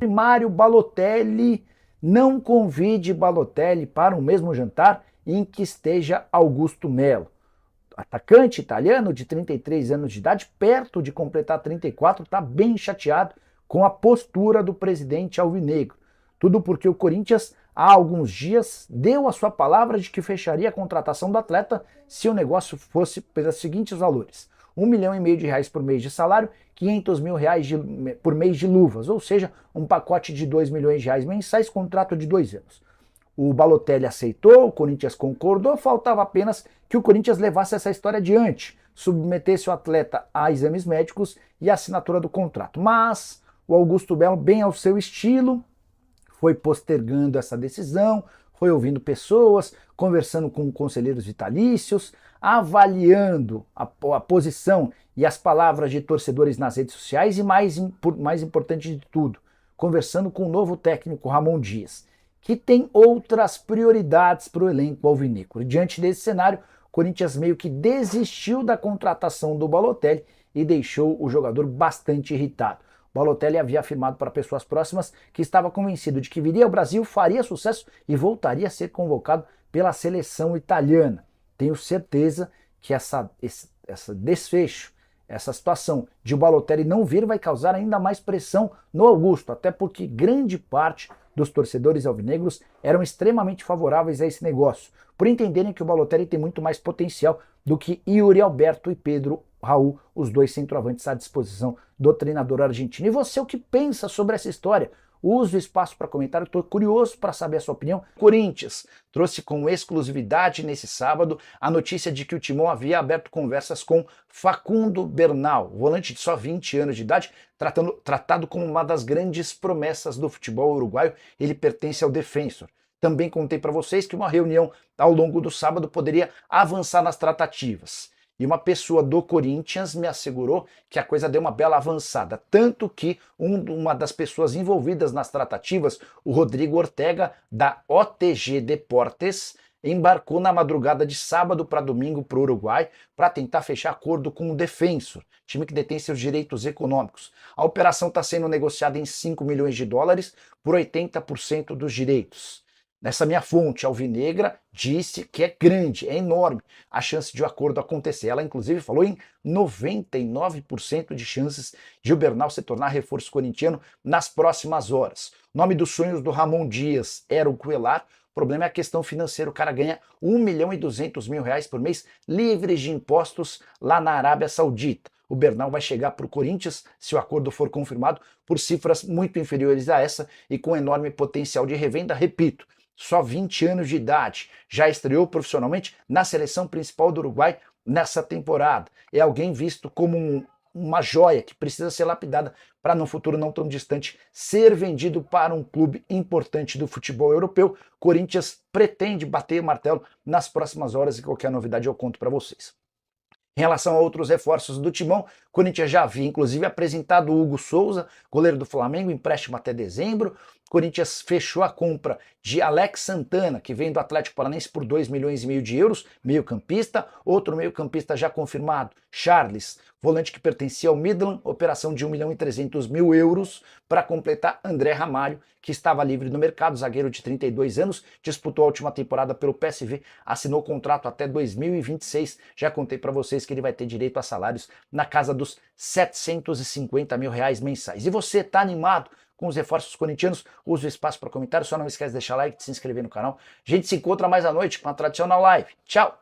Mário Balotelli, não convide Balotelli para o mesmo jantar em que esteja Augusto Melo. Atacante italiano de 33 anos de idade, perto de completar 34, está bem chateado com a postura do presidente alvinegro. Tudo porque o Corinthians, há alguns dias, deu a sua palavra de que fecharia a contratação do atleta se o negócio fosse pelos seguintes valores: R$ 1,5 milhão por mês de salário, R$ 500 mil por mês de luvas, ou seja, um pacote de R$ 2 milhões mensais, contrato de 2 anos. O Balotelli aceitou, o Corinthians concordou, faltava apenas que o Corinthians levasse essa história adiante, submetesse o atleta a exames médicos e a assinatura do contrato. Mas o Augusto Melo, bem ao seu estilo, foi postergando essa decisão, foi ouvindo pessoas, conversando com conselheiros vitalícios, avaliando a posição e as palavras de torcedores nas redes sociais e, mais importante de tudo, conversando com o novo técnico Ramon Dias, que tem outras prioridades para o elenco alvinegro. Diante desse cenário, o Corinthians meio que desistiu da contratação do Balotelli e deixou o jogador bastante irritado. Balotelli havia afirmado para pessoas próximas que estava convencido de que viria ao Brasil, faria sucesso e voltaria a ser convocado pela seleção italiana. Tenho certeza que esse desfecho, essa situação de o Balotelli não vir vai causar ainda mais pressão no Augusto, até porque grande parte dos torcedores alvinegros eram extremamente favoráveis a esse negócio, por entenderem que o Balotelli tem muito mais potencial do que Yuri Alberto e Pedro Raul, os dois centroavantes à disposição do treinador argentino. E você, o que pensa sobre essa história? Use o espaço para comentário, estou curioso para saber a sua opinião. Corinthians trouxe com exclusividade nesse sábado a notícia de que o Timão havia aberto conversas com Facundo Bernal, volante de só 20 anos de idade, tratado como uma das grandes promessas do futebol uruguaio. Ele pertence ao Defensor. Também contei para vocês que uma reunião ao longo do sábado poderia avançar nas tratativas. E uma pessoa do Corinthians me assegurou que a coisa deu uma bela avançada. Tanto que uma das pessoas envolvidas nas tratativas, o Rodrigo Ortega, da OTG Deportes, embarcou na madrugada de sábado para domingo para o Uruguai para tentar fechar acordo com o Defensor, time que detém seus direitos econômicos. A operação está sendo negociada em US$ 5 milhões por 80% dos direitos. Nessa minha fonte alvinegra disse que é grande, é enorme a chance de o acordo acontecer. Ela inclusive falou em 99% de chances de o Bernal se tornar reforço corintiano nas próximas horas. O nome dos sonhos do Ramon Dias era o Cuellar. O problema é a questão financeira. O cara ganha R$ 1,2 milhões por mês livres de impostos lá na Arábia Saudita. O Bernal vai chegar para o Corinthians, se o acordo for confirmado, por cifras muito inferiores a essa e com enorme potencial de revenda. Repito, só 20 anos de idade, já estreou profissionalmente na seleção principal do Uruguai nessa temporada. É alguém visto como uma joia que precisa ser lapidada para no futuro não tão distante ser vendido para um clube importante do futebol europeu. Corinthians pretende bater o martelo nas próximas horas e qualquer novidade eu conto para vocês. Em relação a outros reforços do Timão, o Corinthians já havia inclusive apresentado o Hugo Souza, goleiro do Flamengo, empréstimo até dezembro. O Corinthians fechou a compra de Alex Santana, que vem do Atlético Paranaense por €2,5 milhões, meio-campista. Outro meio-campista já confirmado, Charles, volante que pertencia ao Midland, operação de €1,3 milhão para completar André Ramalho, que estava livre no mercado, zagueiro de 32 anos, disputou a última temporada pelo PSV, assinou contrato até 2026. Já contei para vocês que ele vai ter direito a salários na casa dos R$ 750 mil mensais. E você está animado com os reforços corintianos? Use o espaço para comentário, só não esquece de deixar like e de se inscrever no canal. A gente se encontra mais à noite com a tradicional live. Tchau!